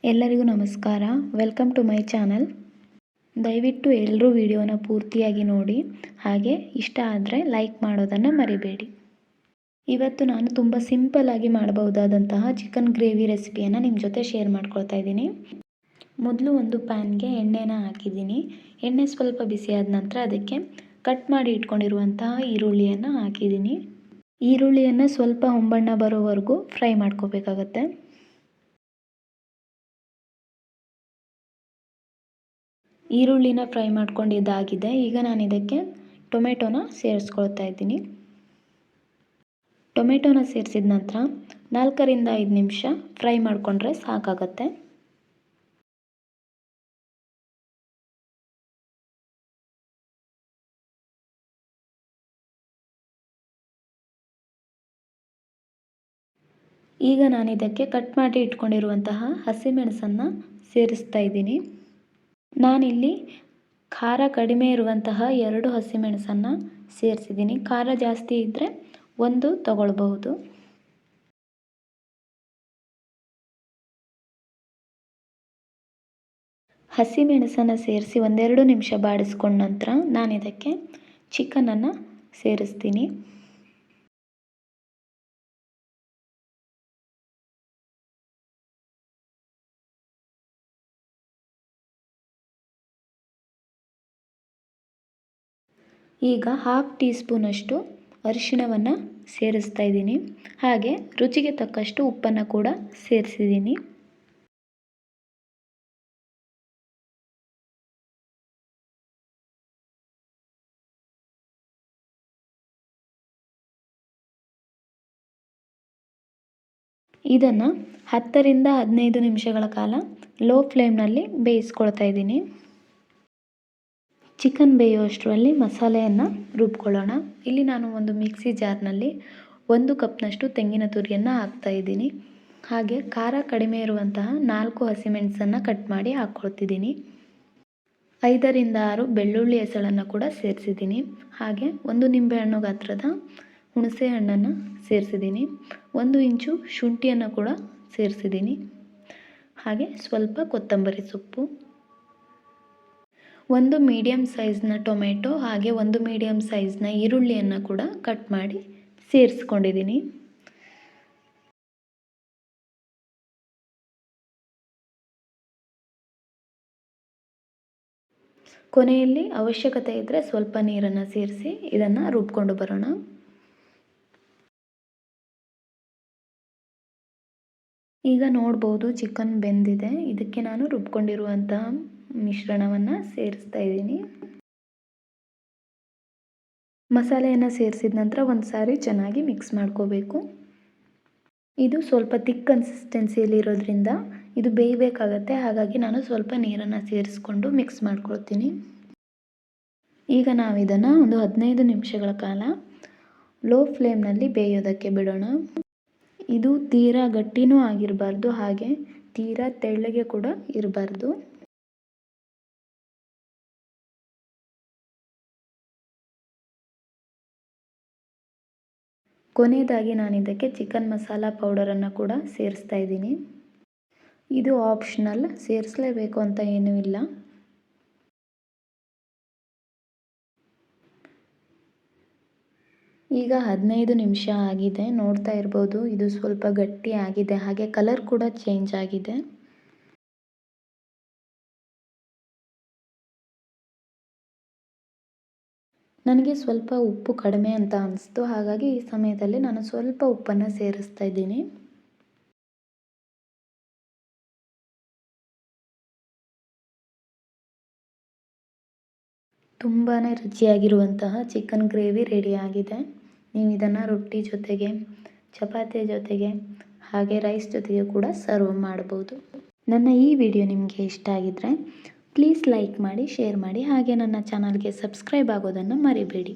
ಎಲ್ಲರಿಗೂ ನಮಸ್ಕಾರ. Welcome to my channel. ದಯವಿಟ್ಟು ಎಲ್ಲರೂ ವಿಡಿಯೋನ ಪೂರ್ತಿಯಾಗಿ ನೋಡಿ, ಹಾಗೆ ಇಷ್ಟ ಆದರೆ ಲೈಕ್ ಮಾಡೋದನ್ನು ಮರಿಬೇಡಿ. ಇವತ್ತು ನಾನು ತುಂಬ ಸಿಂಪಲ್ಲಾಗಿ ಮಾಡಬಹುದಾದಂತಹ ಚಿಕನ್ ಗ್ರೇವಿ ರೆಸಿಪಿಯನ್ನು ನಿಮ್ಮ ಜೊತೆ ಶೇರ್ ಮಾಡ್ಕೊಳ್ತಾ ಇದ್ದೀನಿ. ಮೊದಲು ಒಂದು ಪ್ಯಾನ್ಗೆ ಎಣ್ಣೆನ ಹಾಕಿದ್ದೀನಿ. ಎಣ್ಣೆ ಸ್ವಲ್ಪ ಬಿಸಿಯಾದ ನಂತರ ಅದಕ್ಕೆ ಕಟ್ ಮಾಡಿ ಇಟ್ಕೊಂಡಿರುವಂತಹ ಈರುಳ್ಳಿಯನ್ನು ಹಾಕಿದ್ದೀನಿ. ಈರುಳ್ಳಿಯನ್ನು ಸ್ವಲ್ಪ ಹೊಂಬಣ್ಣ ಬರೋವರೆಗೂ ಫ್ರೈ ಮಾಡ್ಕೋಬೇಕಾಗತ್ತೆ. ಈರುಳ್ಳಿನ ಫ್ರೈ ಮಾಡ್ಕೊಂಡಿದ್ದಾಗಿದೆ. ಈಗ ನಾನು ಇದಕ್ಕೆ ಟೊಮೆಟೊನ ಸೇರಿಸ್ಕೊಳ್ತಾ ಇದ್ದೀನಿ. ಟೊಮೆಟೊನ ಸೇರಿಸಿದ ನಂತರ 4ರಿಂದ 5 ನಿಮಿಷ ಫ್ರೈ ಮಾಡಿಕೊಂಡ್ರೆ ಸಾಕಾಗತ್ತೆ. ಈಗ ನಾನು ಇದಕ್ಕೆ ಕಟ್ ಮಾಡಿ ಇಟ್ಕೊಂಡಿರುವಂತಹ ಹಸಿಮೆಣಸನ್ನು ಸೇರಿಸ್ತಾ ಇದ್ದೀನಿ. ನಾನಿಲ್ಲಿ ಖಾರ ಕಡಿಮೆ ಇರುವಂತಹ 2 ಹಸಿಮೆಣಸನ್ನು ಸೇರಿಸಿದ್ದೀನಿ. ಖಾರ ಜಾಸ್ತಿ ಇದ್ದರೆ 1 ತಗೊಳ್ಬಹುದು. ಹಸಿಮೆಣಸನ್ನು ಸೇರಿಸಿ 1-2 ನಿಮಿಷ ಬಾಡಿಸ್ಕೊಂಡ ನಂತರ ನಾನು ಇದಕ್ಕೆ ಚಿಕನನ್ನು ಸೇರಿಸ್ತೀನಿ. ಈಗ 1/2 ಟೀ ಸ್ಪೂನಷ್ಟು ಅರಿಶಿಣವನ್ನು ಸೇರಿಸ್ತಾ ಇದ್ದೀನಿ. ಹಾಗೆ ರುಚಿಗೆ ತಕ್ಕಷ್ಟು ಉಪ್ಪನ್ನು ಕೂಡ ಸೇರಿಸಿದ್ದೀನಿ. ಇದನ್ನು 10ರಿಂದ 15 ನಿಮಿಷಗಳ ಕಾಲ ಲೋ ಫ್ಲೇಮ್ನಲ್ಲಿ ಬೇಯಿಸ್ಕೊಳ್ತಾ ಇದ್ದೀನಿ. ಚಿಕನ್ ಬೇಯುವಷ್ಟರಲ್ಲಿ ಮಸಾಲೆಯನ್ನು ರುಬ್ಕೊಳ್ಳೋಣ. ಇಲ್ಲಿ ನಾನು ಒಂದು ಮಿಕ್ಸಿ ಜಾರ್ನಲ್ಲಿ 1 ಕಪ್ನಷ್ಟು ತೆಂಗಿನ ತುರಿಯನ್ನು ಹಾಕ್ತಾ ಇದ್ದೀನಿ. ಹಾಗೆ ಖಾರ ಕಡಿಮೆ ಇರುವಂತಹ 4 ಹಸಿಮೆಣಸನ್ನು ಕಟ್ ಮಾಡಿ ಹಾಕ್ಕೊಳ್ತಿದ್ದೀನಿ. 5ರಿಂದ 6 ಬೆಳ್ಳುಳ್ಳಿ ಎಸಳನ್ನು ಕೂಡ ಸೇರಿಸಿದ್ದೀನಿ. ಹಾಗೆ 1 ನಿಂಬೆಹಣ್ಣು ಗಾತ್ರದ ಹುಣಸೆ ಹಣ್ಣನ್ನು ಸೇರಿಸಿದ್ದೀನಿ. 1 ಇಂಚು ಶುಂಠಿಯನ್ನು ಕೂಡ ಸೇರಿಸಿದ್ದೀನಿ. ಹಾಗೆ ಸ್ವಲ್ಪ ಕೊತ್ತಂಬರಿ ಸೊಪ್ಪು, 1 ಮೀಡಿಯಮ್ ಸೈಜ್ನ ಟೊಮೆಟೊ, ಹಾಗೆ 1 ಮೀಡಿಯಮ್ ಸೈಜ್ನ ಈರುಳ್ಳಿಯನ್ನು ಕೂಡ ಕಟ್ ಮಾಡಿ ಸೇರಿಸ್ಕೊಂಡಿದ್ದೀನಿ. ಕೊನೆಯಲ್ಲಿ ಅವಶ್ಯಕತೆ ಇದ್ದರೆ ಸ್ವಲ್ಪ ನೀರನ್ನು ಸೇರಿಸಿ ಇದನ್ನು ರುಬ್ಕೊಂಡು ಬರೋಣ. ಈಗ ನೋಡ್ಬೋದು ಚಿಕನ್ ಬೆಂದಿದೆ. ಇದಕ್ಕೆ ನಾನು ರುಬ್ಕೊಂಡಿರುವಂತಹ ಮಿಶ್ರಣವನ್ನು ಸೇರಿಸ್ತಾ ಇದ್ದೀನಿ. ಮಸಾಲೆಯನ್ನು ಸೇರಿಸಿದ ನಂತರ ಒಂದು ಸಾರಿ ಚೆನ್ನಾಗಿ ಮಿಕ್ಸ್ ಮಾಡ್ಕೋಬೇಕು. ಇದು ಸ್ವಲ್ಪ ತಿಕ್ ಕನ್ಸಿಸ್ಟೆನ್ಸಿಯಲ್ಲಿ ಇರೋದ್ರಿಂದ ಇದು ಬೇಯಬೇಕಾಗತ್ತೆ. ಹಾಗಾಗಿ ನಾನು ಸ್ವಲ್ಪ ನೀರನ್ನು ಸೇರಿಸ್ಕೊಂಡು ಮಿಕ್ಸ್ ಮಾಡ್ಕೊಳ್ತೀನಿ. ಈಗ ನಾವು ಇದನ್ನು ಒಂದು 15 ನಿಮಿಷಗಳ ಕಾಲ ಲೋ ಫ್ಲೇಮ್ನಲ್ಲಿ ಬೇಯೋದಕ್ಕೆ ಬಿಡೋಣ. ಇದು ತೀರಾ ಗಟ್ಟಿನೂ ಆಗಿರಬಾರ್ದು, ಹಾಗೆ ತೀರಾ ತೆಳ್ಳಗೆ ಕೂಡ ಇರಬಾರ್ದು. ಕೊನೆಯದಾಗಿ ನಾನು ಇದಕ್ಕೆ ಚಿಕನ್ ಮಸಾಲ ಪೌಡರನ್ನು ಕೂಡ ಸೇರಿಸ್ತಾ ಇದ್ದೀನಿ. ಇದು ಆಪ್ಷನಲ್, ಸೇರಿಸಲೇಬೇಕು ಅಂತ ಏನೂ ಇಲ್ಲ. ಈಗ 15 ನಿಮಿಷ ಆಗಿದೆ. ನೋಡ್ತಾ ಇರ್ಬೋದು ಇದು ಸ್ವಲ್ಪ ಗಟ್ಟಿ ಆಗಿದೆ, ಹಾಗೆ ಕಲರ್ ಕೂಡ ಚೇಂಜ್ ಆಗಿದೆ. ನನಗೆ ಸ್ವಲ್ಪ ಉಪ್ಪು ಕಡಿಮೆ ಅಂತ ಅನಿಸ್ತು, ಹಾಗಾಗಿ ಈ ಸಮಯದಲ್ಲಿ ನಾನು ಸ್ವಲ್ಪ ಉಪ್ಪನ್ನು ಸೇರಿಸ್ತಾ ಇದ್ದೀನಿ. ತುಂಬಾ ರುಚಿಯಾಗಿರುವಂತಹ ಚಿಕನ್ ಗ್ರೇವಿ ರೆಡಿಯಾಗಿದೆ. ನೀವು ಇದನ್ನು ರೊಟ್ಟಿ ಜೊತೆಗೆ, ಚಪಾತಿ ಜೊತೆಗೆ, ಹಾಗೆ ರೈಸ್ ಜೊತೆಗೆ ಕೂಡ ಸರ್ವ್ ಮಾಡ್ಬೋದು. ನನ್ನ ಈ ವಿಡಿಯೋ ನಿಮಗೆ ಇಷ್ಟ ಆಗಿದ್ದರೆ ಪ್ಲೀಸ್ ಲೈಕ್ ಮಾಡಿ, ಶೇರ್ ಮಾಡಿ, ಹಾಗೆ ನನ್ನ ಚಾನಲ್ಗೆ ಸಬ್ಸ್ಕ್ರೈಬ್ ಆಗೋದನ್ನು ಮರಿಬೇಡಿ.